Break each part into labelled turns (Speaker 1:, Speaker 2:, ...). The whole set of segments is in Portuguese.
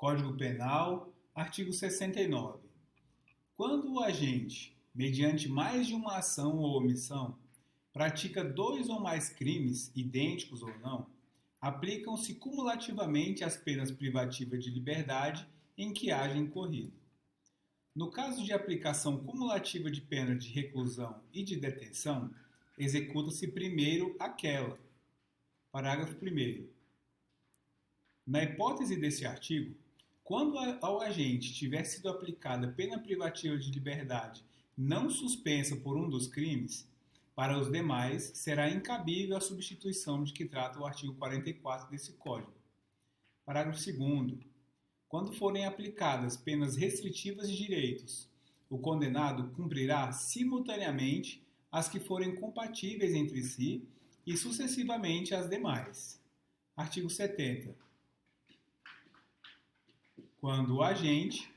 Speaker 1: Código Penal, artigo 69. Quando o agente, mediante mais de uma ação ou omissão, pratica dois ou mais crimes, idênticos ou não, aplicam-se cumulativamente as penas privativas de liberdade em que haja incorrido. No caso de aplicação cumulativa de pena de reclusão e de detenção, executa-se primeiro aquela. Parágrafo 1º. Na hipótese desse artigo, quando ao agente tiver sido aplicada pena privativa de liberdade não suspensa por um dos crimes, para os demais será incabível a substituição de que trata o artigo 44 desse Código. Parágrafo 2º. Quando forem aplicadas penas restritivas de direitos, o condenado cumprirá simultaneamente as que forem compatíveis entre si e sucessivamente as demais. Artigo 70. Quando o agente,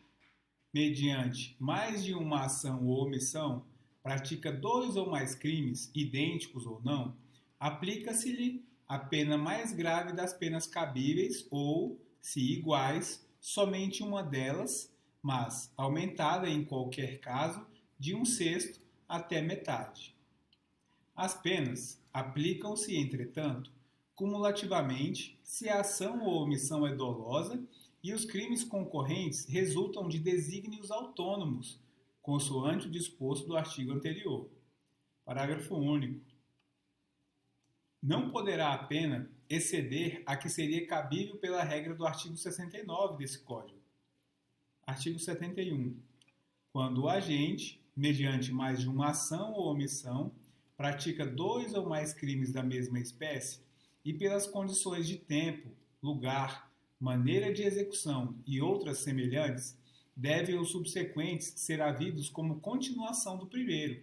Speaker 1: mediante mais de uma ação ou omissão, pratica dois ou mais crimes, idênticos ou não, aplica-se-lhe a pena mais grave das penas cabíveis ou, se iguais, somente uma delas, mas aumentada em qualquer caso de 1/6 até metade. As penas aplicam-se, entretanto, cumulativamente se a ação ou omissão é dolosa e os crimes concorrentes resultam de desígnios autônomos, consoante o disposto do artigo anterior. Parágrafo único. Não poderá a pena exceder a que seria cabível pela regra do artigo 69 desse Código. Artigo 71. Quando o agente, mediante mais de uma ação ou omissão, pratica dois ou mais crimes da mesma espécie e pelas condições de tempo, lugar, maneira de execução e outras semelhantes, devem os subsequentes ser havidos como continuação do primeiro.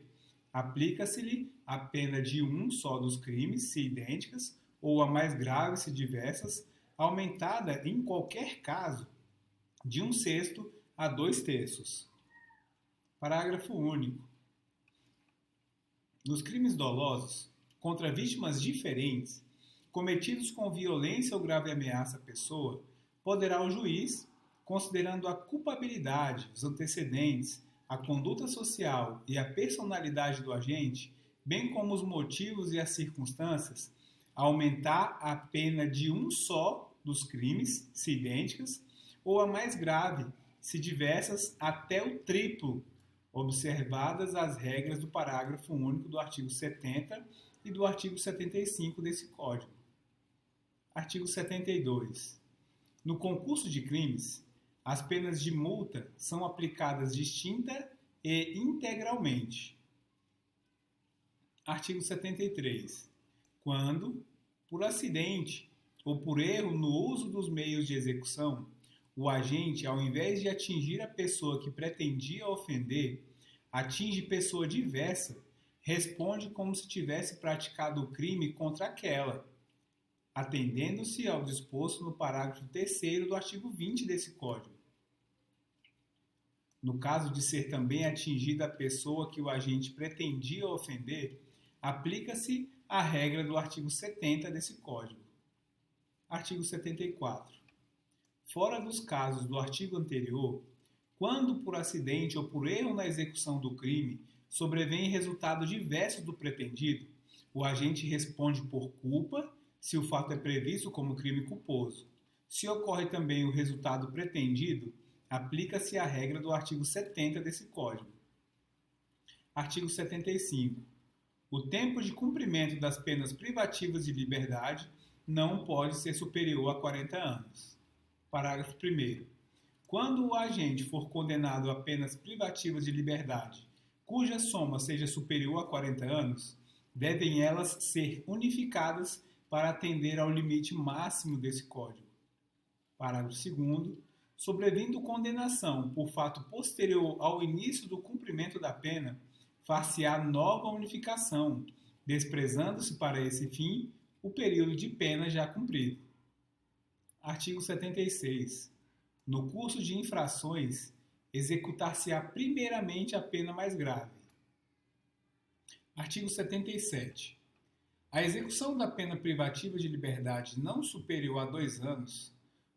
Speaker 1: Aplica-se-lhe a pena de um só dos crimes, se idênticas, ou a mais grave, se diversas, aumentada em qualquer caso de 1/6 a 2/3. Parágrafo único. Nos crimes dolosos, contra vítimas diferentes, cometidos com violência ou grave ameaça à pessoa, poderá o juiz, considerando a culpabilidade, os antecedentes, a conduta social e a personalidade do agente, bem como os motivos e as circunstâncias, aumentar a pena de um só dos crimes, se idênticas, ou a mais grave, se diversas, até o triplo, observadas as regras do parágrafo único do artigo 70 e do artigo 75 desse Código. Artigo 72. No concurso de crimes, as penas de multa são aplicadas distinta e integralmente. Artigo 73. Quando, por acidente ou por erro no uso dos meios de execução, o agente, ao invés de atingir a pessoa que pretendia ofender, atinge pessoa diversa, responde como se tivesse praticado o crime contra aquela, atendendo-se ao disposto no parágrafo 3º do artigo 20 desse Código. No caso de ser também atingida a pessoa que o agente pretendia ofender, aplica-se a regra do artigo 70 desse Código. Artigo 74. Fora dos casos do artigo anterior, quando por acidente ou por erro na execução do crime sobrevém resultado diverso do pretendido, o agente responde por culpa, se o fato é previsto como crime culposo. Se ocorre também o resultado pretendido, aplica-se a regra do artigo 70 desse Código. Artigo 75. O tempo de cumprimento das penas privativas de liberdade não pode ser superior a 40 anos. Parágrafo 1º. Quando o agente for condenado a penas privativas de liberdade, cuja soma seja superior a 40 anos, devem elas ser unificadas para atender ao limite máximo desse Código. Parágrafo 2º. Sobrevindo condenação por fato posterior ao início do cumprimento da pena, far-se-á nova unificação, desprezando-se para esse fim o período de pena já cumprido. Artigo 76. No curso de infrações, executar-se-á primeiramente a pena mais grave. Artigo 77. A execução da pena privativa de liberdade não superior a 2 anos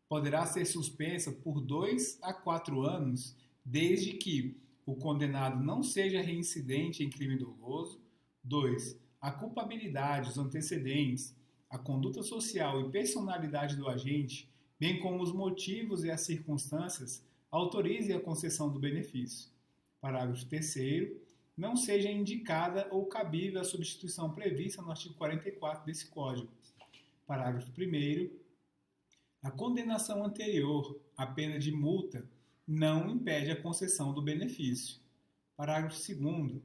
Speaker 1: poderá ser suspensa por 2 a 4 anos, desde que o condenado não seja reincidente em crime doloso. 2. A culpabilidade, os antecedentes, a conduta social e personalidade do agente, bem como os motivos e as circunstâncias, autorizem a concessão do benefício. Parágrafo 3º. Não seja indicada ou cabível a substituição prevista no artigo 44 desse Código. Parágrafo 1º. A condenação anterior à pena de multa não impede a concessão do benefício. Parágrafo 2º.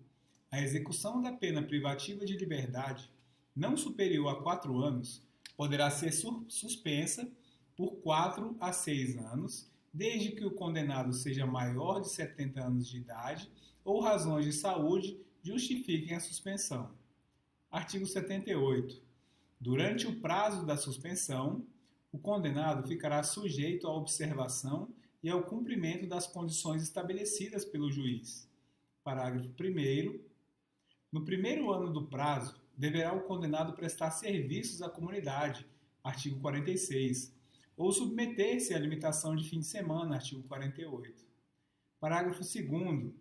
Speaker 1: A execução da pena privativa de liberdade não superior a 4 anos poderá ser suspensa por 4 a 6 anos, desde que o condenado seja maior de 70 anos de idade ou razões de saúde justifiquem a suspensão. Artigo 78. Durante o prazo da suspensão, o condenado ficará sujeito à observação e ao cumprimento das condições estabelecidas pelo juiz. Parágrafo 1º. No primeiro ano do prazo, deverá o condenado prestar serviços à comunidade, artigo 46, ou submeter-se à limitação de fim de semana, artigo 48. Parágrafo 2º.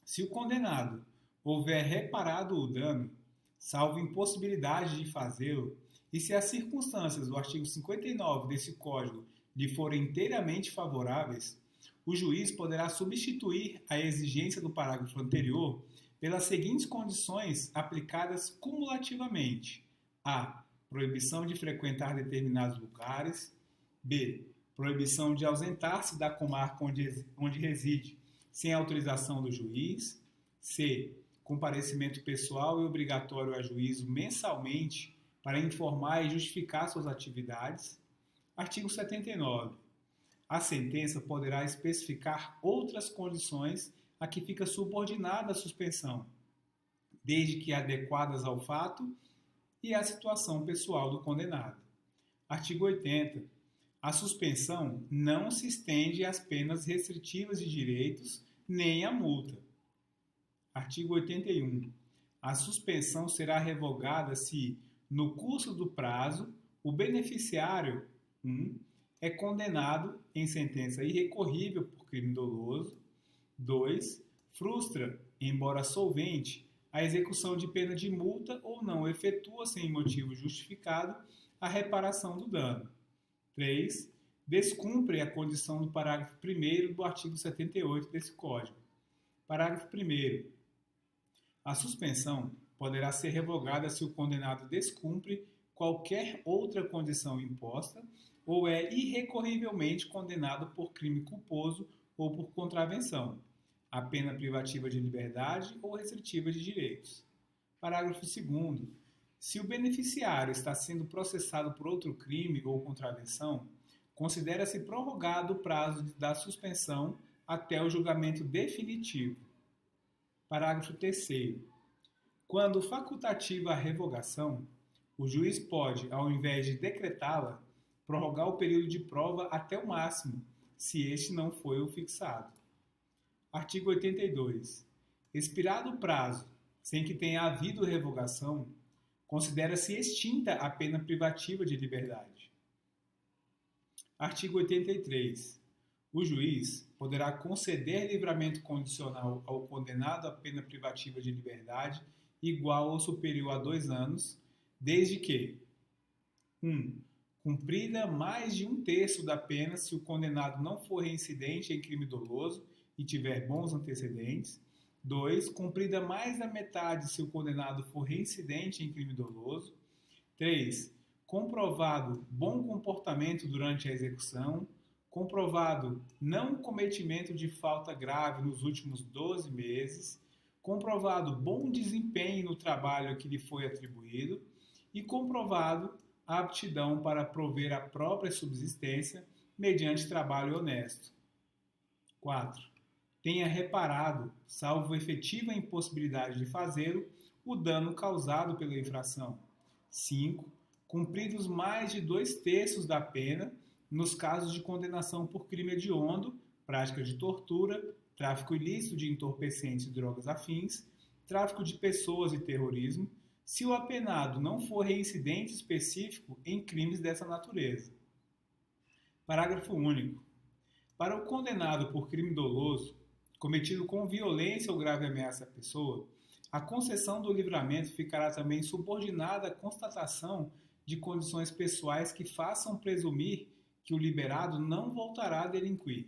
Speaker 1: Se o condenado houver reparado o dano, salvo impossibilidade de fazê-lo, e se as circunstâncias do artigo 59 desse Código lhe forem inteiramente favoráveis, o juiz poderá substituir a exigência do parágrafo anterior pelas seguintes condições aplicadas cumulativamente: a. Proibição de frequentar determinados lugares. B. Proibição de ausentar-se da comarca onde reside sem autorização do juiz. C. Comparecimento pessoal e obrigatório a juízo mensalmente para informar e justificar suas atividades. Artigo 79. A sentença poderá especificar outras condições a que fica subordinada a suspensão, desde que adequadas ao fato e à situação pessoal do condenado. Artigo 80. A suspensão não se estende às penas restritivas de direitos nem à multa. Artigo 81. A suspensão será revogada se, no curso do prazo, o beneficiário 1. É condenado em sentença irrecorrível por crime doloso. 2. Frustra, embora solvente, a execução de pena de multa ou não efetua sem motivo justificado a reparação do dano. 3. Descumpre a condição do parágrafo 1º do artigo 78 desse Código. Parágrafo 1º. A suspensão poderá ser revogada se o condenado descumpre qualquer outra condição imposta ou é irrecorrivelmente condenado por crime culposo ou por contravenção, a pena privativa de liberdade ou restritiva de direitos. Parágrafo 2º. Se o beneficiário está sendo processado por outro crime ou contravenção, considera-se prorrogado o prazo da suspensão até o julgamento definitivo. Parágrafo 3º. Quando facultativa a revogação, o juiz pode, ao invés de decretá-la, prorrogar o período de prova até o máximo, se este não foi o fixado. Artigo 82. Expirado o prazo, sem que tenha havido revogação, considera-se extinta a pena privativa de liberdade. Artigo 83. O juiz poderá conceder livramento condicional ao condenado à pena privativa de liberdade igual ou superior a 2 anos, desde que 1. Cumprida mais de 1/3 da pena se o condenado não for reincidente em crime doloso e tiver bons antecedentes. 2. Cumprida mais da metade se o condenado for reincidente em crime doloso. 3. Comprovado bom comportamento durante a execução. Comprovado não cometimento de falta grave nos últimos 12 meses. Comprovado bom desempenho no trabalho que lhe foi atribuído. E comprovado a aptidão para prover a própria subsistência mediante trabalho honesto. 4. Tenha reparado, salvo efetiva impossibilidade de fazê-lo, o dano causado pela infração. 5. Cumpridos mais de 2/3 da pena nos casos de condenação por crime hediondo, prática de tortura, tráfico ilícito de entorpecentes e drogas afins, tráfico de pessoas e terrorismo, se o apenado não for reincidente específico em crimes dessa natureza. Parágrafo único. Para o condenado por crime doloso, cometido com violência ou grave ameaça à pessoa, a concessão do livramento ficará também subordinada à constatação de condições pessoais que façam presumir que o liberado não voltará a delinquir.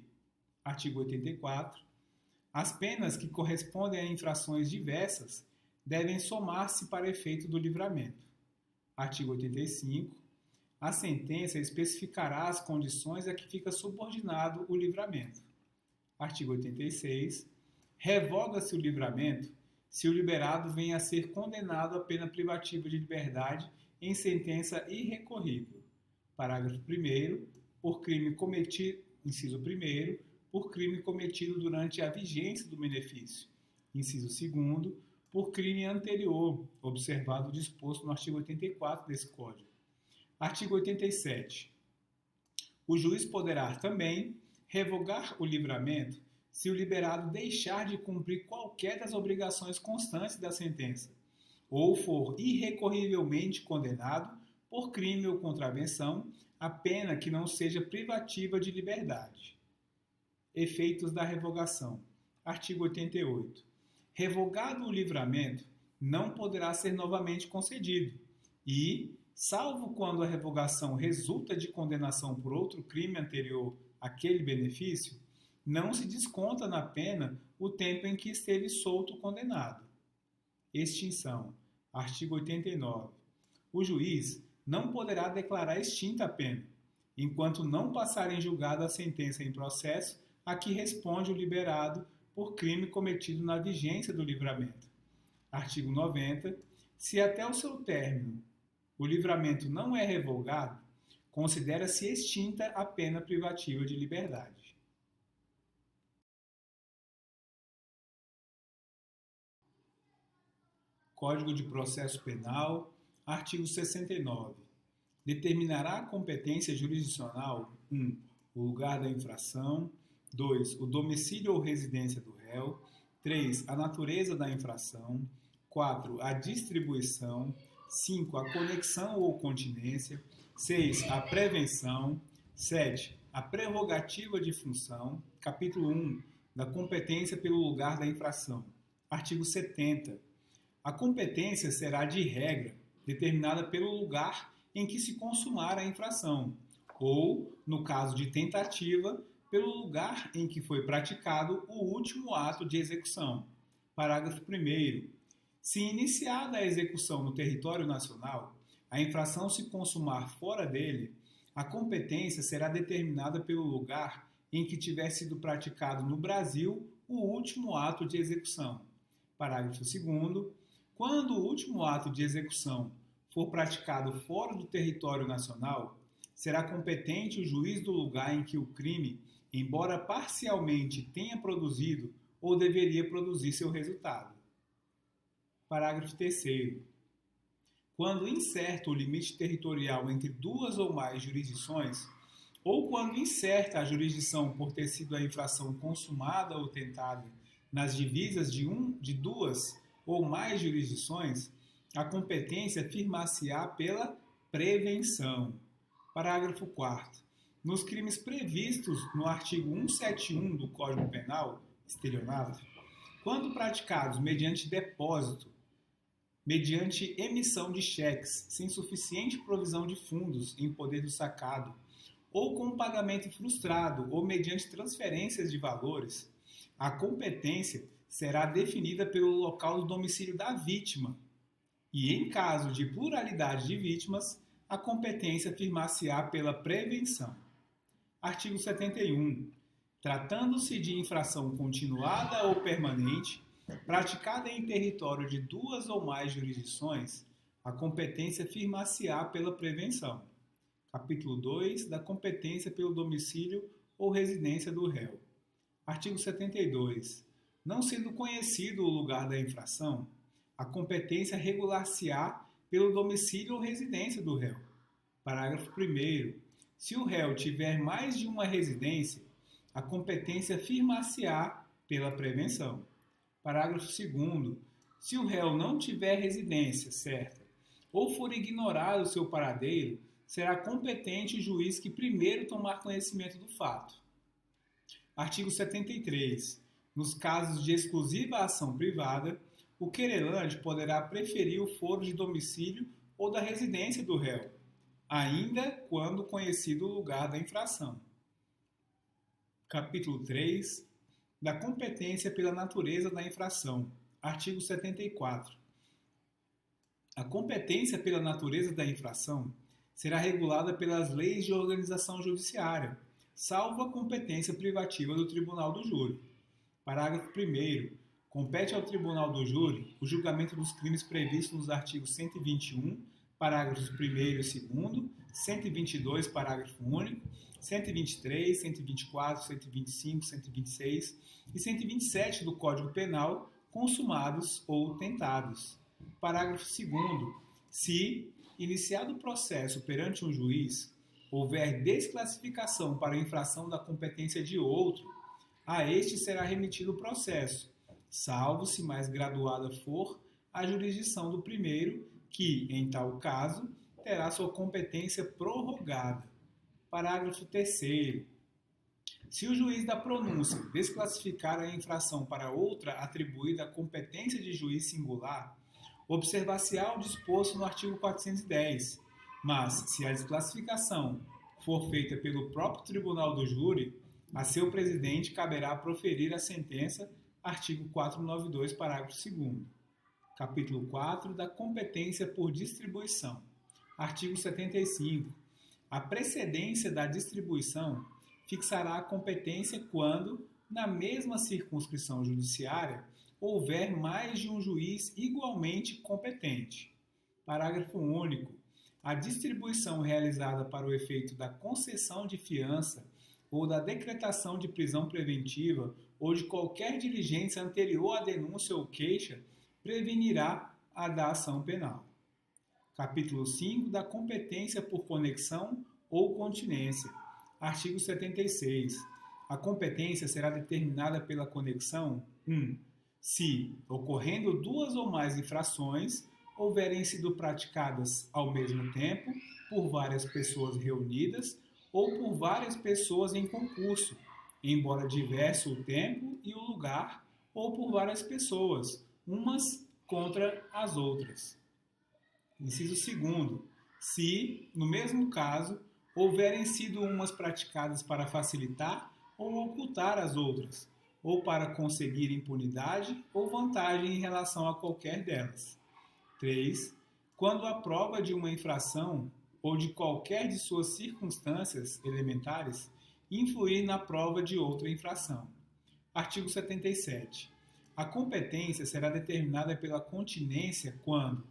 Speaker 1: Artigo 84. As penas que correspondem a infrações diversas devem somar-se para efeito do livramento. Artigo 85. A sentença especificará as condições a que fica subordinado o livramento. Artigo 86. Revoga-se o livramento se o liberado venha a ser condenado à pena privativa de liberdade em sentença irrecorrível. Parágrafo 1º. Por crime cometido, inciso 1º, por crime cometido durante a vigência do benefício. Inciso 2º, por crime anterior, observado o disposto no artigo 84 desse Código. Artigo 87. O juiz poderá também revogar o livramento se o liberado deixar de cumprir qualquer das obrigações constantes da sentença, ou for irrecorrivelmente condenado por crime ou contravenção, a pena que não seja privativa de liberdade. Efeitos da revogação. Artigo 88. Revogado o livramento, não poderá ser novamente concedido e, salvo quando a revogação resulta de condenação por outro crime anterior àquele benefício, não se desconta na pena o tempo em que esteve solto o condenado. Extinção. Artigo 89. O juiz não poderá declarar extinta a pena, enquanto não passar em julgado a sentença em processo a que responde o liberado por crime cometido na vigência do livramento. Artigo 90. Se até o seu término o livramento não é revogado, considera-se extinta a pena privativa de liberdade. Código de Processo Penal, artigo 69. Determinará a competência jurisdicional 1. O lugar da infração. 2. O domicílio ou residência do réu. 3. A natureza da infração. 4. A distribuição. 5. A conexão ou continência. 6. A prevenção. 7. A prerrogativa de função. Capítulo 1. Da competência pelo lugar da infração. Artigo 70. A competência será, de regra, determinada pelo lugar em que se consumar a infração, ou, no caso de tentativa, pelo lugar em que foi praticado o último ato de execução. Parágrafo 1º. Se iniciada a execução no território nacional, a infração se consumar fora dele, a competência será determinada pelo lugar em que tiver sido praticado no Brasil o último ato de execução. Parágrafo 2º. Quando o último ato de execução for praticado fora do território nacional, será competente o juiz do lugar em que o crime, embora parcialmente tenha produzido ou deveria produzir seu resultado. Parágrafo 3º. Quando incerto o limite territorial entre duas ou mais jurisdições, ou quando incerta a jurisdição por ter sido a infração consumada ou tentada nas divisas de duas ou mais jurisdições, a competência firmar-se-á pela prevenção. Parágrafo 4º. Nos crimes previstos no artigo 171 do Código Penal, estelionato, quando praticados mediante depósito, mediante emissão de cheques sem suficiente provisão de fundos em poder do sacado, ou com pagamento frustrado ou mediante transferências de valores, a competência será definida pelo local do domicílio da vítima e, em caso de pluralidade de vítimas, a competência firmar-se-á pela prevenção. Artigo 71. Tratando-se de infração continuada ou permanente, praticada em território de duas ou mais jurisdições, a competência firmar-se-á pela prevenção. Capítulo 2. Da competência pelo domicílio ou residência do réu. Artigo 72. Não sendo conhecido o lugar da infração, a competência regular-se-á pelo domicílio ou residência do réu. Parágrafo 1º. Se o réu tiver mais de uma residência, a competência firmar-se-á pela prevenção. Parágrafo 2º. Se o réu não tiver residência certa ou for ignorado o seu paradeiro, será competente o juiz que primeiro tomar conhecimento do fato. Artigo 73. Nos casos de exclusiva ação privada, o querelante poderá preferir o foro de domicílio ou da residência do réu, ainda quando conhecido o lugar da infração. Capítulo 3. Da competência pela natureza da infração. Artigo 74. A competência pela natureza da infração será regulada pelas leis de organização judiciária, salvo a competência privativa do Tribunal do Júri. Parágrafo 1º. Compete ao Tribunal do Júri o julgamento dos crimes previstos nos artigos 121, parágrafos 1º e 2º, 122, parágrafo único, 123, 124, 125, 126 e 127 do Código Penal, consumados ou tentados. Parágrafo 2º. Se, iniciado o processo perante um juiz, houver desclassificação para infração da competência de outro, a este será remetido o processo, salvo se mais graduada for a jurisdição do primeiro, que, em tal caso, terá sua competência prorrogada. Parágrafo 3º. Se o juiz da pronúncia desclassificar a infração para outra atribuída à competência de juiz singular, observar-se-á o disposto no artigo 410, mas, se a desclassificação for feita pelo próprio Tribunal do Júri, a seu presidente caberá proferir a sentença, artigo 492, parágrafo 2º. Capítulo 4. Da competência por distribuição. Artigo 75. A precedência da distribuição fixará a competência quando, na mesma circunscrição judiciária, houver mais de um juiz igualmente competente. Parágrafo único. A distribuição realizada para o efeito da concessão de fiança ou da decretação de prisão preventiva ou de qualquer diligência anterior à denúncia ou queixa prevenirá a da ação penal. Capítulo 5. Da competência por conexão ou continência. Artigo 76. A competência será determinada pela conexão 1. Se, ocorrendo duas ou mais infrações, houverem sido praticadas ao mesmo tempo por várias pessoas reunidas ou por várias pessoas em concurso, embora diverso o tempo e o lugar, ou por várias pessoas, umas contra as outras. Inciso 2º. Se, no mesmo caso, houverem sido umas praticadas para facilitar ou ocultar as outras, ou para conseguir impunidade ou vantagem em relação a qualquer delas. 3. Quando a prova de uma infração ou de qualquer de suas circunstâncias elementares influir na prova de outra infração. Artigo 77. A competência será determinada pela continência quando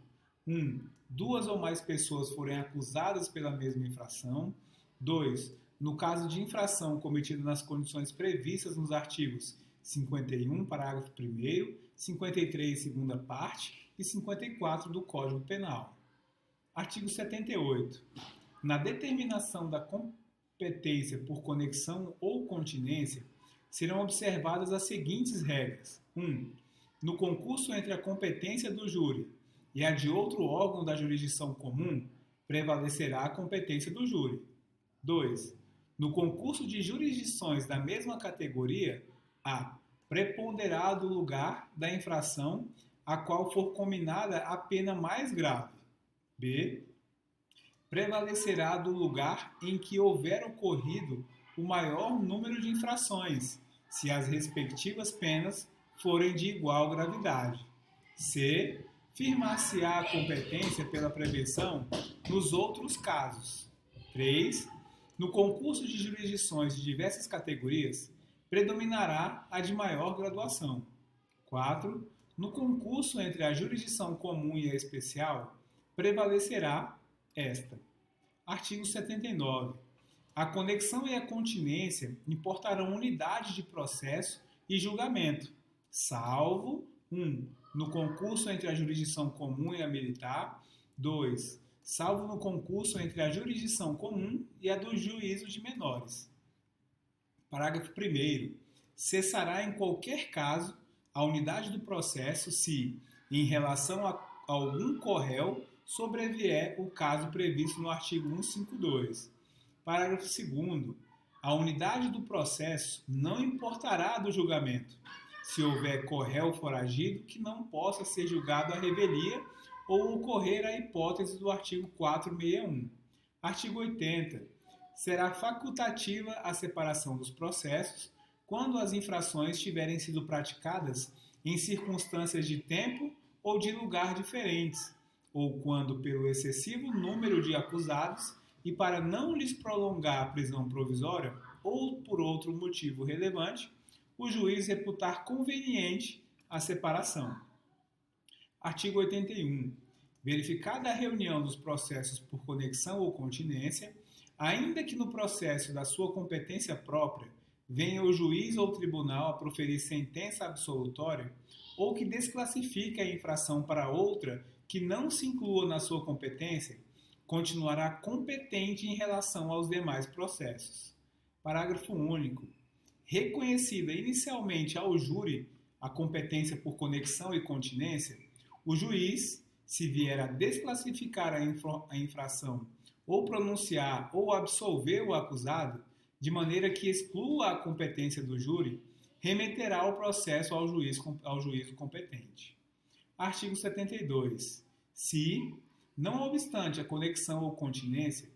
Speaker 1: 1. Duas ou mais pessoas forem acusadas pela mesma infração. 2. No caso de infração cometida nas condições previstas nos artigos 51, parágrafo 1º, 53, segunda parte e 54 do Código Penal. Artigo 78. Na determinação da competência por conexão ou continência, serão observadas as seguintes regras. 1. No concurso entre a competência do júri e a de outro órgão da jurisdição comum, prevalecerá a competência do júri. 2. No concurso de jurisdições da mesma categoria, a preponderar do lugar da infração a qual for combinada a pena mais grave. B. Prevalecerá do lugar em que houver ocorrido o maior número de infrações, se as respectivas penas forem de igual gravidade. C. Firmar-se-á a competência pela prevenção nos outros casos. 3. No concurso de jurisdições de diversas categorias, predominará a de maior graduação. 4. No concurso entre a jurisdição comum e a especial, prevalecerá esta. Artigo 79. A conexão e a continência importarão unidade de processo e julgamento, salvo 1. No concurso entre a jurisdição comum e a militar. 2. Salvo no concurso entre a jurisdição comum e a do juízo de menores. Parágrafo 1º. Cessará em qualquer caso a unidade do processo se, em relação a algum corréu, sobrevier o caso previsto no artigo 152. Parágrafo 2º. A unidade do processo não importará do julgamento, se houver corréu foragido que não possa ser julgado à revelia ou ocorrer a hipótese do artigo 461. Artigo 80. Será facultativa a separação dos processos quando as infrações tiverem sido praticadas em circunstâncias de tempo ou de lugar diferentes, ou quando, pelo excessivo número de acusados e para não lhes prolongar a prisão provisória ou por outro motivo relevante, o juiz reputar conveniente a separação. Artigo 81. Verificada a reunião dos processos por conexão ou continência, ainda que no processo da sua competência própria venha o juiz ou tribunal a proferir sentença absolutória ou que desclassifique a infração para outra que não se inclua na sua competência, continuará competente em relação aos demais processos. Parágrafo único. Reconhecida inicialmente ao júri a competência por conexão e continência, o juiz, se vier a desclassificar a infração ou pronunciar ou absolver o acusado, de maneira que exclua a competência do júri, remeterá o processo ao juízo competente. Artigo 72. Se, não obstante a conexão ou continência,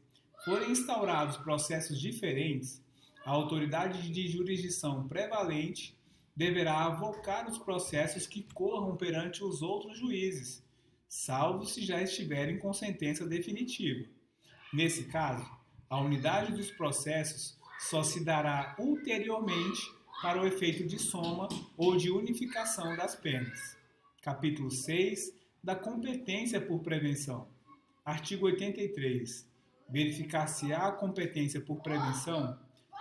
Speaker 1: forem instaurados processos diferentes, a autoridade de jurisdição prevalente deverá avocar os processos que corram perante os outros juízes, salvo se já estiverem com sentença definitiva. Nesse caso, a unidade dos processos só se dará ulteriormente para o efeito de soma ou de unificação das penas. Capítulo 6 da competência por prevenção. Artigo 83. Verificar-se-á a competência por prevenção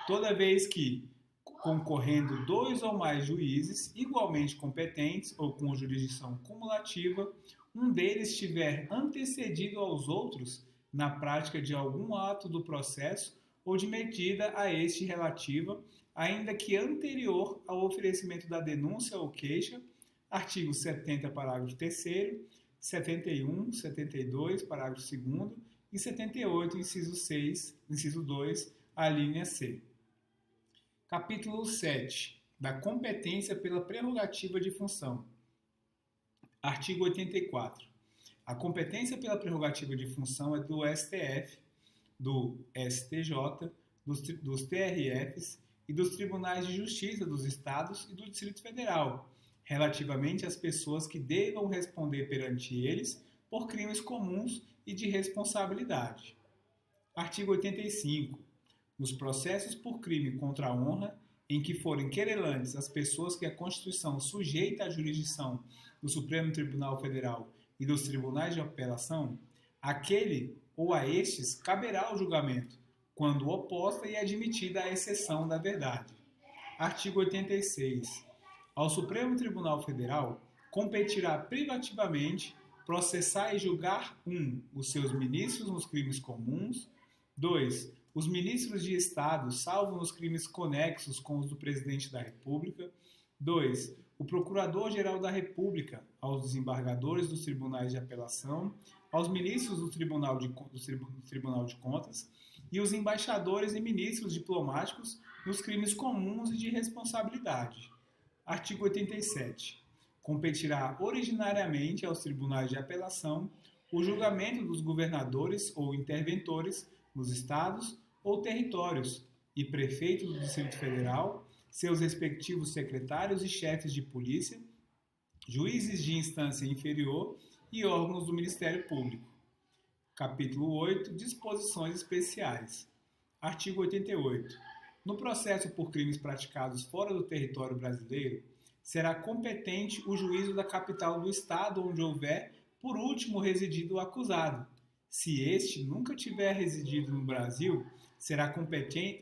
Speaker 1: toda vez que, concorrendo dois ou mais juízes igualmente competentes ou com jurisdição cumulativa, um deles tiver antecedido aos outros na prática de algum ato do processo ou de medida a este relativa, ainda que anterior ao oferecimento da denúncia ou queixa, artigo 70, parágrafo 3º, 71, 72, parágrafo 2º e 78, inciso 6, inciso 2, a linha C. Capítulo 7. Da competência pela prerrogativa de função. Artigo 84. A competência pela prerrogativa de função é do STF, do STJ, dos TRFs e dos Tribunais de Justiça dos Estados e do Distrito Federal, relativamente às pessoas que devam responder perante eles por crimes comuns e de responsabilidade. Artigo 85. Nos processos por crime contra a honra, em que forem querelantes as pessoas que a Constituição sujeita à jurisdição do Supremo Tribunal Federal e dos tribunais de apelação, aquele ou a estes caberá o julgamento, quando oposta e admitida a exceção da verdade. Artigo 86. Ao Supremo Tribunal Federal competirá privativamente processar e julgar 1. Os seus ministros nos crimes comuns, 2. Os ministros de Estado, salvo nos crimes conexos com os do Presidente da República, 2. O Procurador-Geral da República, aos desembargadores dos tribunais de apelação, aos ministros do Tribunal de Contas e os embaixadores e ministros diplomáticos nos crimes comuns e de responsabilidade. Artigo 87. Competirá originariamente aos tribunais de apelação o julgamento dos governadores ou interventores nos estados ou territórios e prefeitos do Distrito Federal, seus respectivos secretários e chefes de polícia, juízes de instância inferior e órgãos do Ministério Público. Capítulo 8. Disposições especiais. Artigo 88. No processo por crimes praticados fora do território brasileiro, será competente o juízo da capital do estado onde houver, por último, residido o acusado. Se este nunca tiver residido no Brasil, será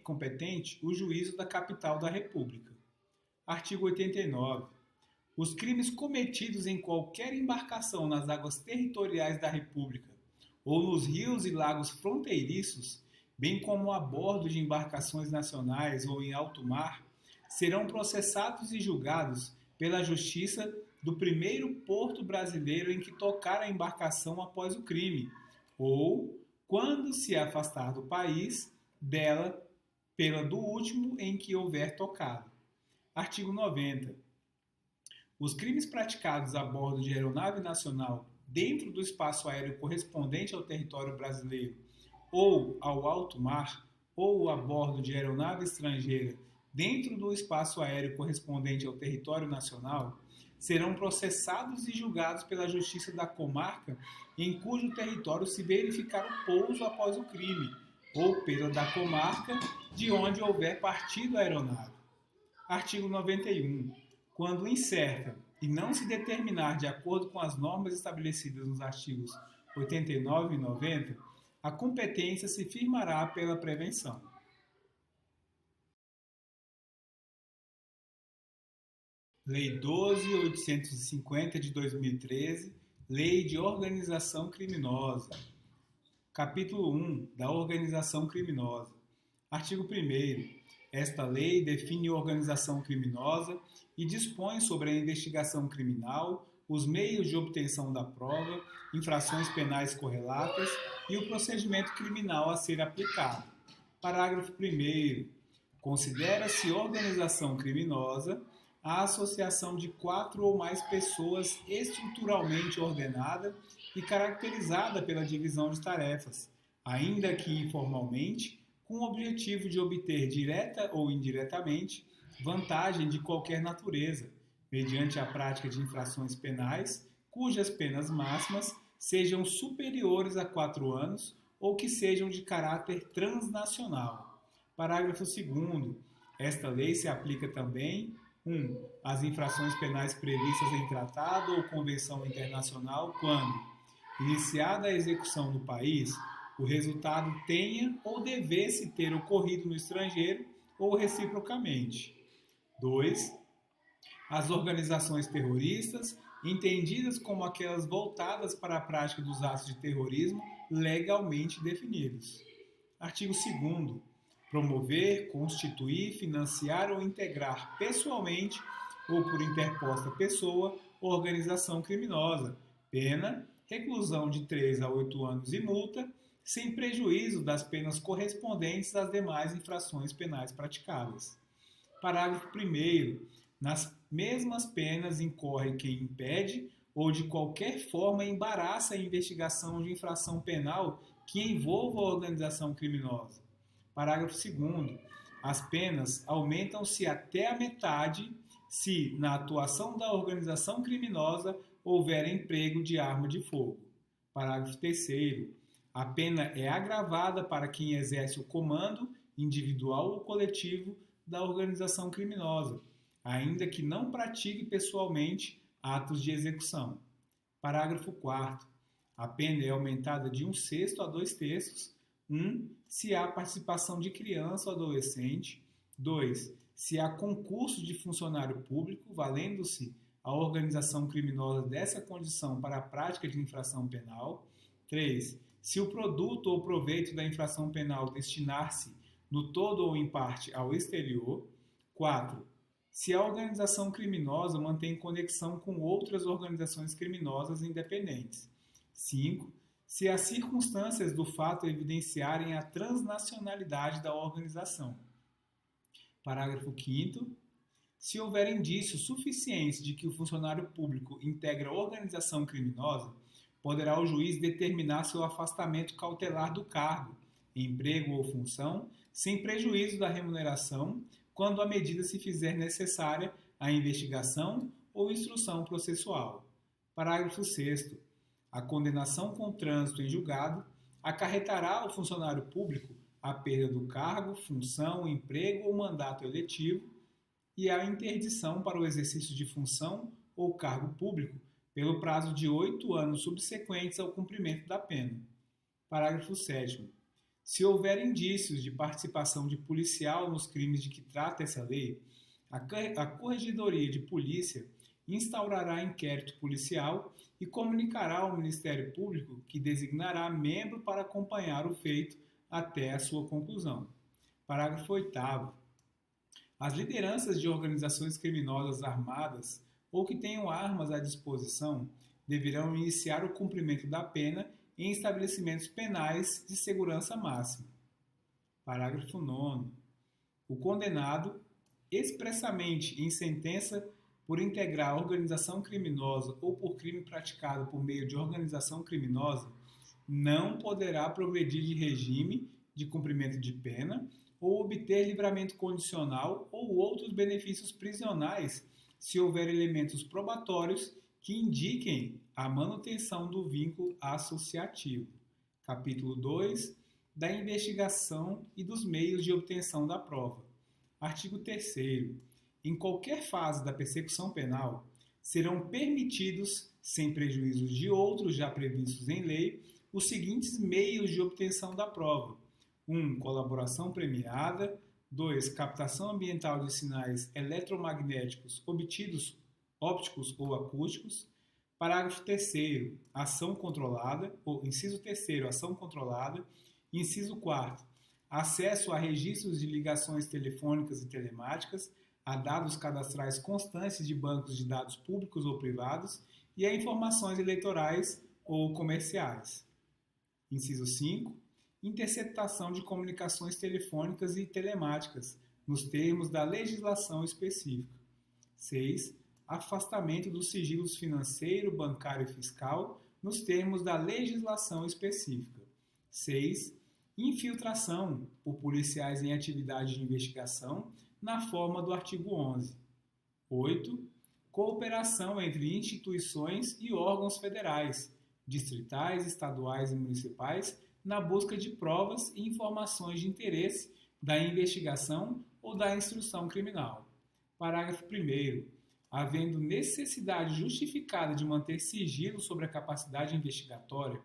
Speaker 1: competente o juízo da capital da República. Artigo 89. Os crimes cometidos em qualquer embarcação nas águas territoriais da República ou nos rios e lagos fronteiriços, bem como a bordo de embarcações nacionais ou em alto mar, serão processados e julgados pela Justiça do primeiro porto brasileiro em que tocar a embarcação após o crime, ou quando se afastar do país dela pela do último em que houver tocado. Artigo 90. Os crimes praticados a bordo de aeronave nacional dentro do espaço aéreo correspondente ao território brasileiro ou ao alto mar, ou a bordo de aeronave estrangeira dentro do espaço aéreo correspondente ao território nacional, serão processados e julgados pela Justiça da comarca em cujo território se verificar o pouso após o crime, ou pela da comarca de onde houver partido a aeronave. Artigo 91. Quando incerta e não se determinar de acordo com as normas estabelecidas nos artigos 89 e 90, a competência se firmará pela prevenção. Lei 12.850 de 2013, Lei de Organização Criminosa. Capítulo 1 da Organização Criminosa. Artigo 1º. Esta lei define organização criminosa e dispõe sobre a investigação criminal, os meios de obtenção da prova, infrações penais correlatas e o procedimento criminal a ser aplicado. Parágrafo 1º. Considera-se organização criminosa a associação de 4 ou mais pessoas estruturalmente ordenada e caracterizada pela divisão de tarefas, ainda que informalmente, com o objetivo de obter direta ou indiretamente vantagem de qualquer natureza, mediante a prática de infrações penais cujas penas máximas sejam superiores a 4 anos ou que sejam de caráter transnacional. Parágrafo 2º. Esta lei se aplica também 1. As infrações penais previstas em tratado ou convenção internacional quando, iniciada a execução no país, o resultado tenha ou devesse ter ocorrido no estrangeiro ou reciprocamente. 2. As organizações terroristas, entendidas como aquelas voltadas para a prática dos atos de terrorismo legalmente definidos. Artigo 2º. Promover, constituir, financiar ou integrar pessoalmente ou por interposta pessoa organização criminosa. Pena, reclusão de 3 a 8 anos e multa, sem prejuízo das penas correspondentes às demais infrações penais praticáveis. Parágrafo 1º. Nas mesmas penas incorre quem impede ou de qualquer forma embaraça a investigação de infração penal que envolva a organização criminosa. Parágrafo 2º. As penas aumentam-se até a metade se, na atuação da organização criminosa, houver emprego de arma de fogo. Parágrafo 3º. A pena é agravada para quem exerce o comando, individual ou coletivo, da organização criminosa, ainda que não pratique pessoalmente atos de execução. Parágrafo 4º. A pena é aumentada de 1/6 a 2/3. 1. Se há participação de criança ou adolescente. 2. Se há concurso de funcionário público, valendo-se a organização criminosa dessa condição para a prática de infração penal. 3. Se o produto ou proveito da infração penal destinar-se, no todo ou em parte, ao exterior. 4. Se a organização criminosa mantém conexão com outras organizações criminosas independentes. 5. Se as circunstâncias do fato evidenciarem a transnacionalidade da organização. Parágrafo 5º. Se houver indícios suficientes de que o funcionário público integra organização criminosa, poderá o juiz determinar seu afastamento cautelar do cargo, emprego ou função, sem prejuízo da remuneração, quando a medida se fizer necessária à investigação ou instrução processual. Parágrafo 6º. A condenação com trânsito em julgado acarretará ao funcionário público a perda do cargo, função, emprego ou mandato eletivo e a interdição para o exercício de função ou cargo público pelo prazo de 8 anos subsequentes ao cumprimento da pena. Parágrafo 7º. Se houver indícios de participação de policial nos crimes de que trata essa lei, a Corregedoria de Polícia instaurará inquérito policial e comunicará ao Ministério Público, que designará membro para acompanhar o feito até a sua conclusão. Parágrafo 8º. As lideranças de organizações criminosas armadas ou que tenham armas à disposição deverão iniciar o cumprimento da pena em estabelecimentos penais de segurança máxima. Parágrafo 9º. O condenado, expressamente em sentença por integrar organização criminosa ou por crime praticado por meio de organização criminosa, não poderá progredir de regime de cumprimento de pena ou obter livramento condicional ou outros benefícios prisionais se houver elementos probatórios que indiquem a manutenção do vínculo associativo. Capítulo 2, da investigação e dos meios de obtenção da prova. Artigo 3º. Em qualquer fase da persecução penal, serão permitidos, sem prejuízo de outros já previstos em lei, os seguintes meios de obtenção da prova. 1. Colaboração premiada. 2. Captação ambiental de sinais eletromagnéticos obtidos ópticos ou acústicos. Parágrafo 3º. Ação controlada. Ou inciso 3º. Ação controlada. Inciso 4º. Acesso a registros de ligações telefônicas e telemáticas, a dados cadastrais constantes de bancos de dados públicos ou privados e a informações eleitorais ou comerciais. Inciso 5. Interceptação de comunicações telefônicas e telemáticas, nos termos da legislação específica. 6. Afastamento dos sigilos financeiro, bancário e fiscal, nos termos da legislação específica. 6. Infiltração por policiais em atividade de investigação, na forma do artigo 11. 8. Cooperação entre instituições e órgãos federais, distritais, estaduais e municipais, na busca de provas e informações de interesse da investigação ou da instrução criminal. Parágrafo 1º. Havendo necessidade justificada de manter sigilo sobre a capacidade investigatória,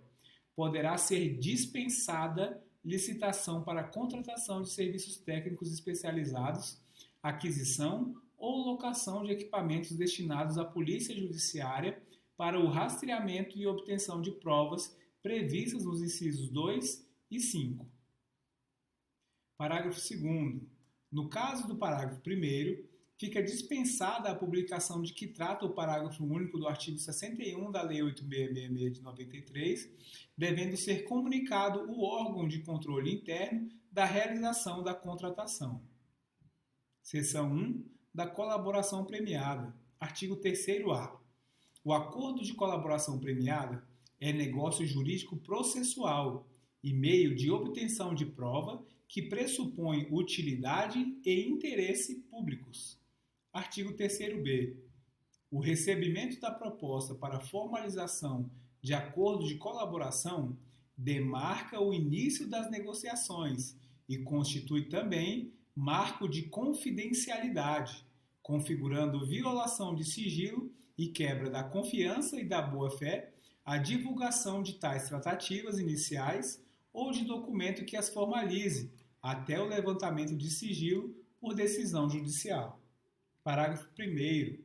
Speaker 1: poderá ser dispensada licitação para contratação de serviços técnicos especializados, aquisição ou locação de equipamentos destinados à Polícia Judiciária para o rastreamento e obtenção de provas previstas nos incisos 2 e 5. Parágrafo 2º. No caso do parágrafo 1º, fica dispensada a publicação de que trata o parágrafo único do artigo 61 da Lei 8666 de 93, devendo ser comunicado o órgão de controle interno da realização da contratação. Seção 1 da colaboração premiada. Artigo 3º-A. O acordo de colaboração premiada é negócio jurídico processual e meio de obtenção de prova que pressupõe utilidade e interesse públicos. Artigo 3º-B. O recebimento da proposta para formalização de acordo de colaboração demarca o início das negociações e constitui também marco de confidencialidade, configurando violação de sigilo e quebra da confiança e da boa-fé a divulgação de tais tratativas iniciais ou de documento que as formalize, até o levantamento de sigilo por decisão judicial. Parágrafo 1º.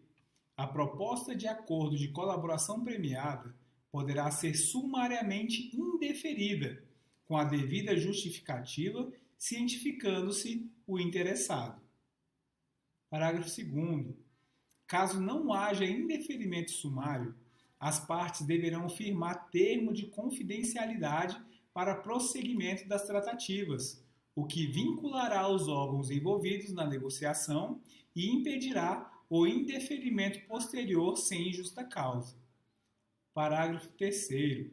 Speaker 1: A proposta de acordo de colaboração premiada poderá ser sumariamente indeferida, com a devida justificativa, cientificando-se o interessado. Parágrafo 2º. Caso não haja indeferimento sumário, as partes deverão firmar termo de confidencialidade para prosseguimento das tratativas, o que vinculará os órgãos envolvidos na negociação e impedirá o indeferimento posterior sem justa causa. Parágrafo 3º.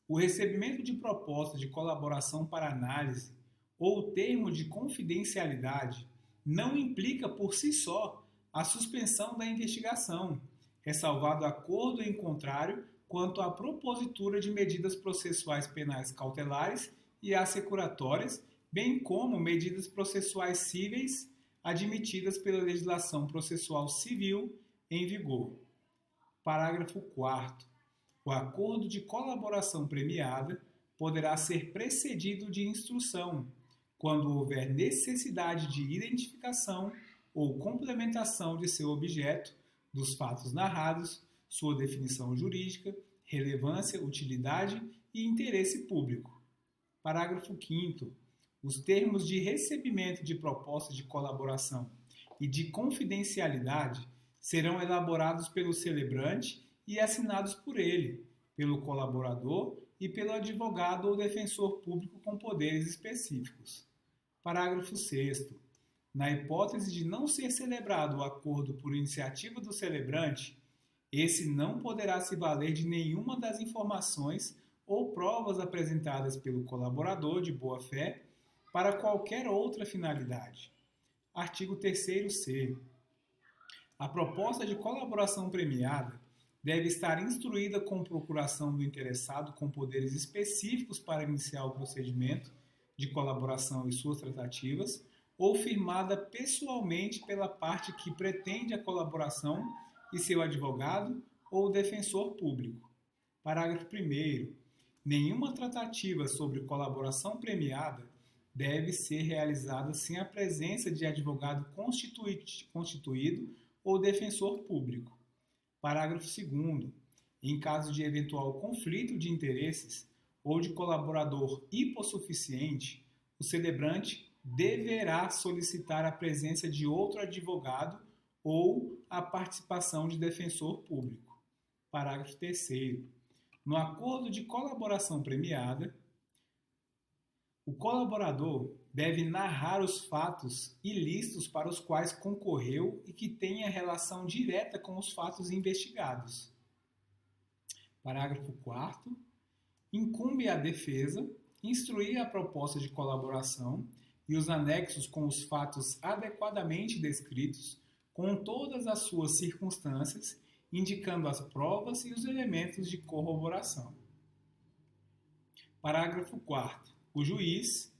Speaker 1: O recebimento de proposta de colaboração para análise ou termo de confidencialidade não implica por si só a suspensão da investigação, ressalvado acordo em contrário quanto à propositura de medidas processuais penais cautelares e assecuratórias, bem como medidas processuais cíveis admitidas pela legislação processual civil em vigor. Parágrafo 4º. O acordo de colaboração premiada poderá ser precedido de instrução, quando houver necessidade de identificação ou complementação de seu objeto, dos fatos narrados, sua definição jurídica, relevância, utilidade e interesse público. Parágrafo 5º. Os termos de recebimento de proposta de colaboração e de confidencialidade serão elaborados pelo celebrante e assinados por ele, pelo colaborador e pelo advogado ou defensor público com poderes específicos. Parágrafo 6º. Na hipótese de não ser celebrado o acordo por iniciativa do celebrante, esse não poderá se valer de nenhuma das informações ou provas apresentadas pelo colaborador de boa-fé para qualquer outra finalidade. Artigo 3º-C. A proposta de colaboração premiada deve estar instruída com procuração do interessado com poderes específicos para iniciar o procedimento de colaboração e suas tratativas, ou firmada pessoalmente pela parte que pretende a colaboração e seu advogado ou defensor público. Parágrafo 1º. Nenhuma tratativa sobre colaboração premiada deve ser realizada sem a presença de advogado constituído ou defensor público. Parágrafo 2º. Em caso de eventual conflito de interesses ou de colaborador hipossuficiente, o celebrante deverá solicitar a presença de outro advogado ou a participação de defensor público. Parágrafo 3º. No acordo de colaboração premiada, o colaborador deve narrar os fatos ilícitos para os quais concorreu e que tenha relação direta com os fatos investigados. Parágrafo 4º. Incumbe à defesa instruir a proposta de colaboração e os anexos com os fatos adequadamente descritos, com todas as suas circunstâncias, indicando as provas e os elementos de corroboração. Parágrafo 4º. O juiz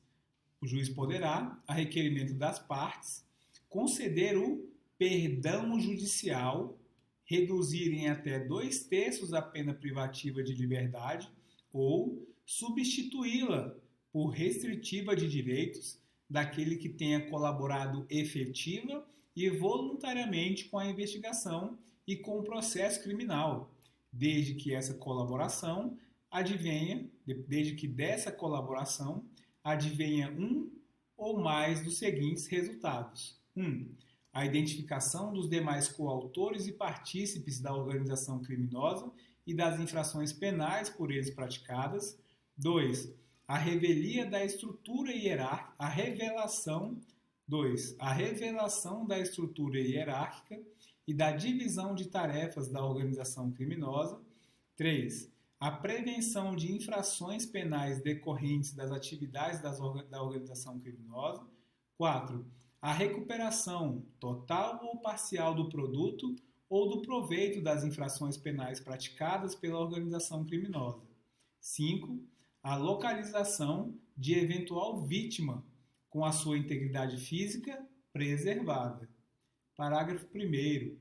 Speaker 1: poderá, a requerimento das partes, conceder o perdão judicial, reduzir em até 2/3 a pena privativa de liberdade ou substituí-la por restritiva de direitos daquele que tenha colaborado efetiva e voluntariamente com a investigação e com o processo criminal, desde que dessa colaboração advenha um ou mais dos seguintes resultados. 1. A identificação dos demais coautores e partícipes da organização criminosa e das infrações penais por eles praticadas. 2. A revelia da estrutura hierárquica, a revelação da estrutura hierárquica e da divisão de tarefas da organização criminosa. 3. A prevenção de infrações penais decorrentes das atividades da organização criminosa. 4. A recuperação total ou parcial do produto ou do proveito das infrações penais praticadas pela organização criminosa. 5. A localização de eventual vítima com a sua integridade física preservada. Parágrafo 1º.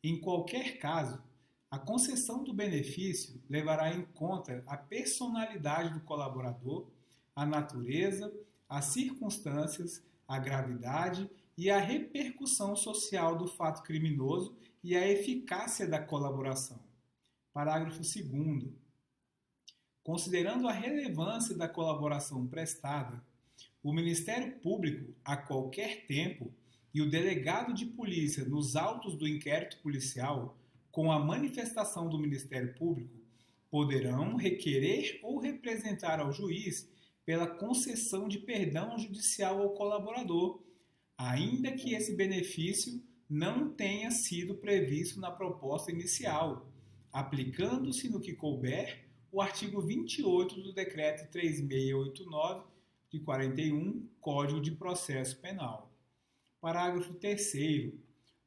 Speaker 1: Em qualquer caso, a concessão do benefício levará em conta a personalidade do colaborador, a natureza, as circunstâncias, a gravidade e a repercussão social do fato criminoso e a eficácia da colaboração. Parágrafo 2º. Considerando a relevância da colaboração prestada, o Ministério Público, a qualquer tempo, e o delegado de polícia nos autos do inquérito policial, com a manifestação do Ministério Público, poderão requerer ou representar ao juiz pela concessão de perdão judicial ao colaborador, ainda que esse benefício não tenha sido previsto na proposta inicial, aplicando-se no que couber o artigo 28 do Decreto 3689, de 41, Código de Processo Penal. Parágrafo 3º.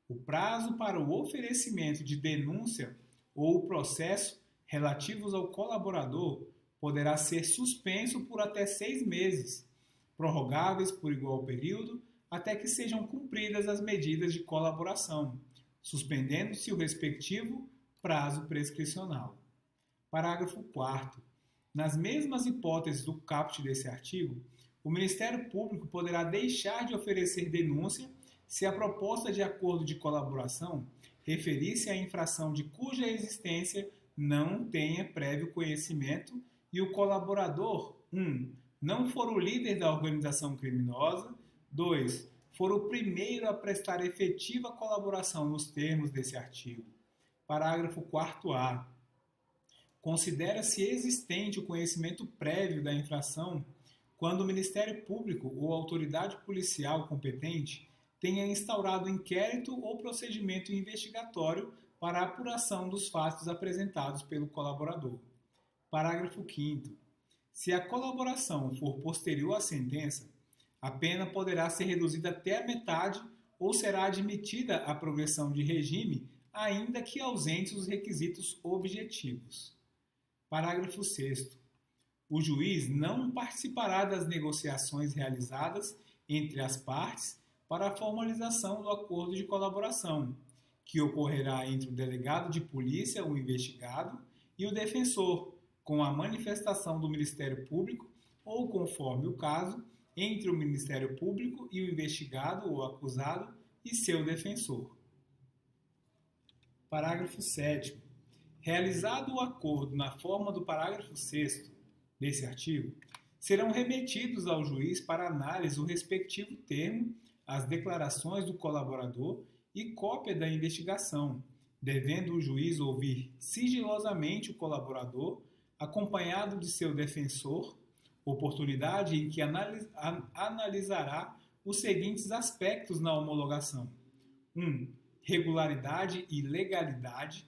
Speaker 1: O prazo para o oferecimento de denúncia ou processo relativos ao colaborador poderá ser suspenso por até 6 meses, prorrogáveis por igual período, até que sejam cumpridas as medidas de colaboração, suspendendo-se o respectivo prazo prescricional. Parágrafo 4º. Nas mesmas hipóteses do caput desse artigo, o Ministério Público poderá deixar de oferecer denúncia se a proposta de acordo de colaboração referir-se à infração de cuja existência não tenha prévio conhecimento e o colaborador, 1. Não for o líder da organização criminosa, 2. for o primeiro a prestar efetiva colaboração nos termos desse artigo. Parágrafo 4º-A. Considera-se existente o conhecimento prévio da infração quando o Ministério Público ou autoridade policial competente tenha instaurado inquérito ou procedimento investigatório para a apuração dos fatos apresentados pelo colaborador. Parágrafo 5º. Se a colaboração for posterior à sentença, a pena poderá ser reduzida até a metade ou será admitida a progressão de regime, ainda que ausentes os requisitos objetivos. Parágrafo 6º. O juiz não participará das negociações realizadas entre as partes para a formalização do acordo de colaboração, que ocorrerá entre o delegado de polícia, o investigado, e o defensor, com a manifestação do Ministério Público ou, conforme o caso, entre o Ministério Público e o investigado ou acusado e seu defensor. Parágrafo 7º. Realizado o acordo na forma do parágrafo 6º desse artigo, serão remetidos ao juiz para análise o respectivo termo, as declarações do colaborador e cópia da investigação, devendo o juiz ouvir sigilosamente o colaborador, acompanhado de seu defensor, oportunidade em que analisará os seguintes aspectos na homologação: 1. Regularidade e legalidade.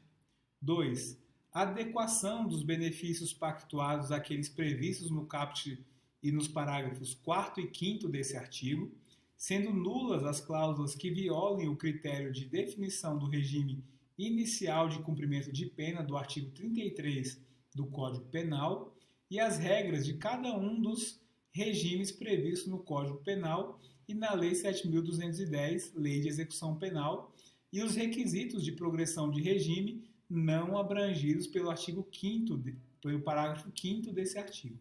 Speaker 1: 2. Adequação dos benefícios pactuados àqueles previstos no caput e nos parágrafos 4º e 5º desse artigo, sendo nulas as cláusulas que violem o critério de definição do regime inicial de cumprimento de pena do artigo 33 do Código Penal e as regras de cada um dos regimes previstos no Código Penal e na Lei 7.210, Lei de Execução Penal, e os requisitos de progressão de regime não abrangidos pelo artigo 5º, pelo parágrafo 5º desse artigo.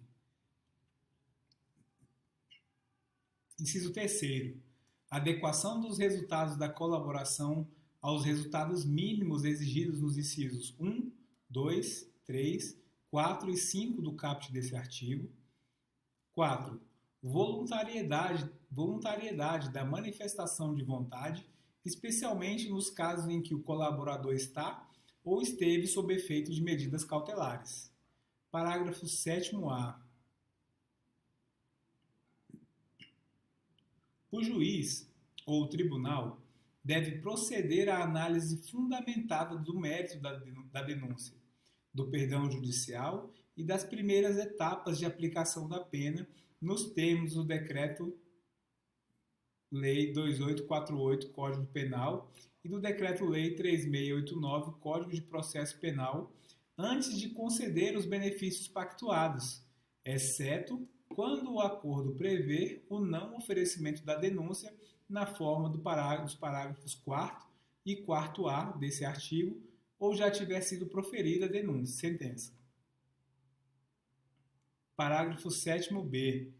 Speaker 1: Inciso 3º. Adequação dos resultados da colaboração aos resultados mínimos exigidos nos incisos 1, 2, 3, 4 e 5 do caput desse artigo. 4. Voluntariedade da manifestação de vontade, especialmente nos casos em que o colaborador está ou esteve sob efeito de medidas cautelares. Parágrafo 7º-A. O juiz ou o tribunal deve proceder à análise fundamentada do mérito da denúncia, do perdão judicial e das primeiras etapas de aplicação da pena nos termos do Decreto-Lei 2848, Código Penal, e do Decreto-Lei 3689, Código de Processo Penal, antes de conceder os benefícios pactuados, exceto quando o acordo prever o não oferecimento da denúncia na forma dos parágrafos 4º e 4º-A desse artigo, ou já tiver sido proferida a sentença. Parágrafo 7º-B.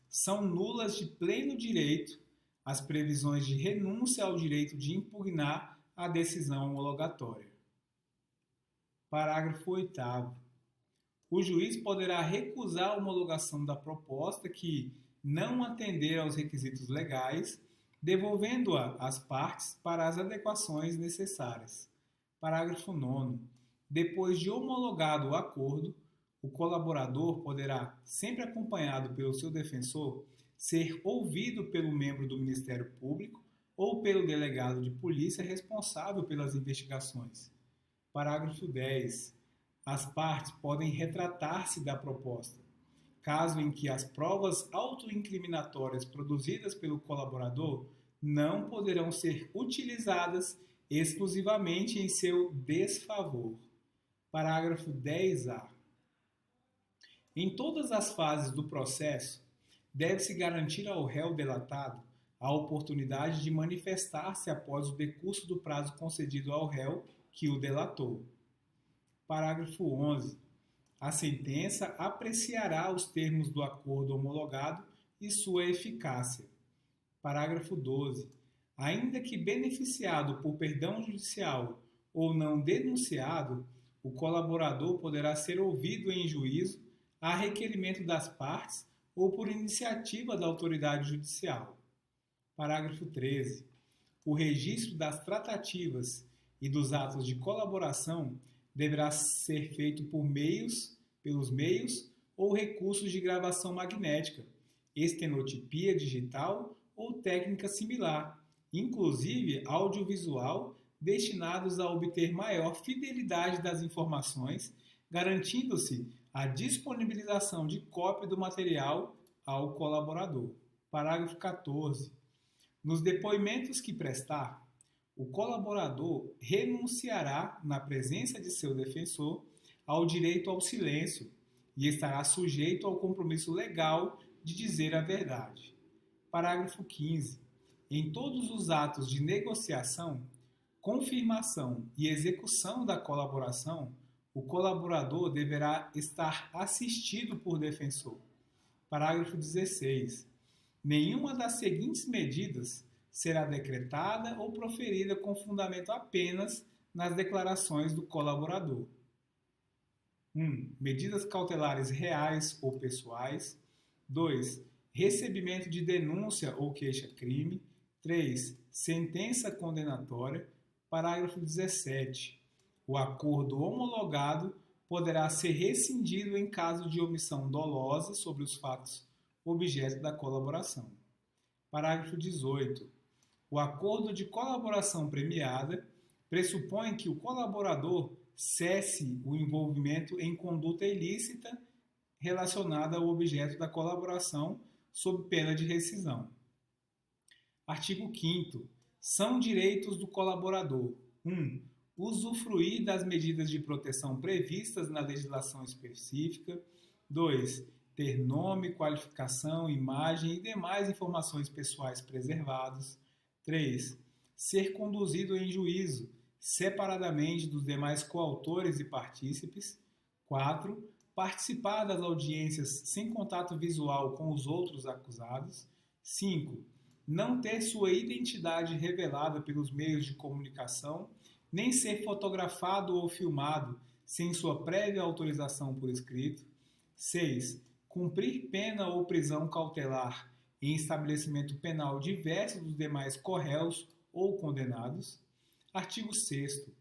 Speaker 1: São nulas de pleno direito as previsões de renúncia ao direito de impugnar a decisão homologatória. Parágrafo 8º. O juiz poderá recusar a homologação da proposta que não atender aos requisitos legais, devolvendo-a às partes para as adequações necessárias. Parágrafo 9º. Depois de homologado o acordo, o colaborador poderá, sempre acompanhado pelo seu defensor, ser ouvido pelo membro do Ministério Público ou pelo delegado de polícia responsável pelas investigações. Parágrafo 10. As partes podem retratar-se da proposta, caso em que as provas autoincriminatórias produzidas pelo colaborador não poderão ser utilizadas exclusivamente em seu desfavor. Parágrafo 10-A. Em todas as fases do processo, deve-se garantir ao réu delatado a oportunidade de manifestar-se após o decurso do prazo concedido ao réu que o delatou. Parágrafo 11. A sentença apreciará os termos do acordo homologado e sua eficácia. Parágrafo 12. Ainda que beneficiado por perdão judicial ou não denunciado, o colaborador poderá ser ouvido em juízo a requerimento das partes ou por iniciativa da autoridade judicial. Parágrafo 13. O registro das tratativas e dos atos de colaboração deverá ser feito pelos meios ou recursos de gravação magnética, estenotipia digital ou técnica similar, inclusive audiovisual, destinados a obter maior fidelidade das informações, garantindo-se a disponibilização de cópia do material ao colaborador. Parágrafo 14. Nos depoimentos que prestar, o colaborador renunciará, na presença de seu defensor, ao direito ao silêncio e estará sujeito ao compromisso legal de dizer a verdade. Parágrafo 15. Em todos os atos de negociação, confirmação e execução da colaboração, o colaborador deverá estar assistido por defensor. Parágrafo 16. Nenhuma das seguintes medidas será decretada ou proferida com fundamento apenas nas declarações do colaborador. 1. Medidas cautelares reais ou pessoais. 2. Recebimento de denúncia ou queixa-crime. 3. Sentença condenatória. Parágrafo 17. O acordo homologado poderá ser rescindido em caso de omissão dolosa sobre os fatos objeto da colaboração. Parágrafo 18. O acordo de colaboração premiada pressupõe que o colaborador cesse o envolvimento em conduta ilícita relacionada ao objeto da colaboração sob pena de rescisão. Artigo 5º. São direitos do colaborador: 1. Usufruir das medidas de proteção previstas na legislação específica. 2. Ter nome, qualificação, imagem e demais informações pessoais preservados. 3. Ser conduzido em juízo, separadamente dos demais coautores e partícipes. 4. Participar das audiências sem contato visual com os outros acusados. 5. Não ter sua identidade revelada pelos meios de comunicação, nem ser fotografado ou filmado sem sua prévia autorização por escrito. 6. Cumprir pena ou prisão cautelar em estabelecimento penal diverso dos demais corréus ou condenados. Artigo 6º.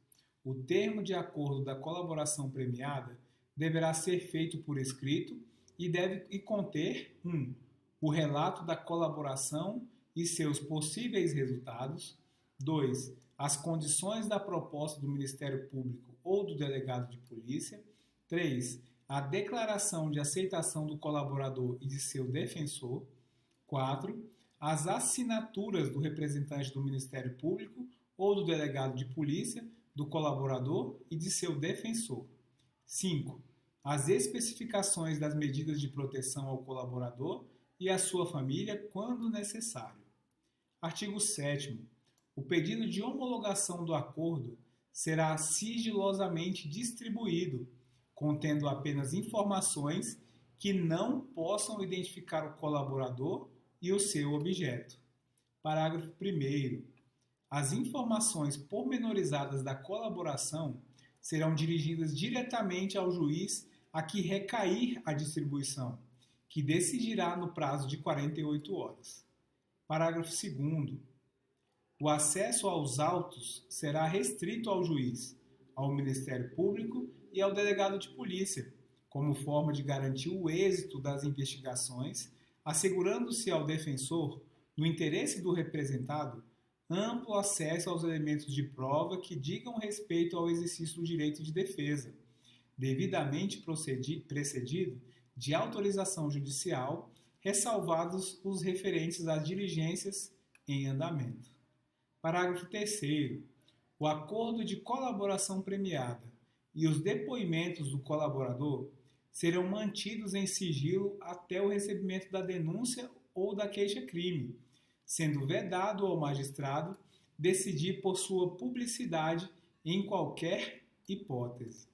Speaker 1: O termo de acordo da colaboração premiada deverá ser feito por escrito e deve conter 1. O relato da colaboração e seus possíveis resultados. 2. As condições da proposta do Ministério Público ou do delegado de polícia. 3. A declaração de aceitação do colaborador e de seu defensor. 4. As assinaturas do representante do Ministério Público ou do delegado de polícia, do colaborador e de seu defensor. 5. As especificações das medidas de proteção ao colaborador e à sua família, quando necessário. Artigo 7º. O pedido de homologação do acordo será sigilosamente distribuído, contendo apenas informações que não possam identificar o colaborador e o seu objeto. Parágrafo 1º. As informações pormenorizadas da colaboração serão dirigidas diretamente ao juiz a que recair a distribuição, que decidirá no prazo de 48 horas. Parágrafo 2º. O acesso aos autos será restrito ao juiz, ao Ministério Público e ao delegado de polícia, como forma de garantir o êxito das investigações, assegurando-se ao defensor, no interesse do representado, amplo acesso aos elementos de prova que digam respeito ao exercício do direito de defesa, devidamente precedido de autorização judicial, ressalvados os referentes às diligências em andamento. Parágrafo 3º. O acordo de colaboração premiada e os depoimentos do colaborador serão mantidos em sigilo até o recebimento da denúncia ou da queixa-crime, sendo vedado ao magistrado decidir por sua publicidade em qualquer hipótese.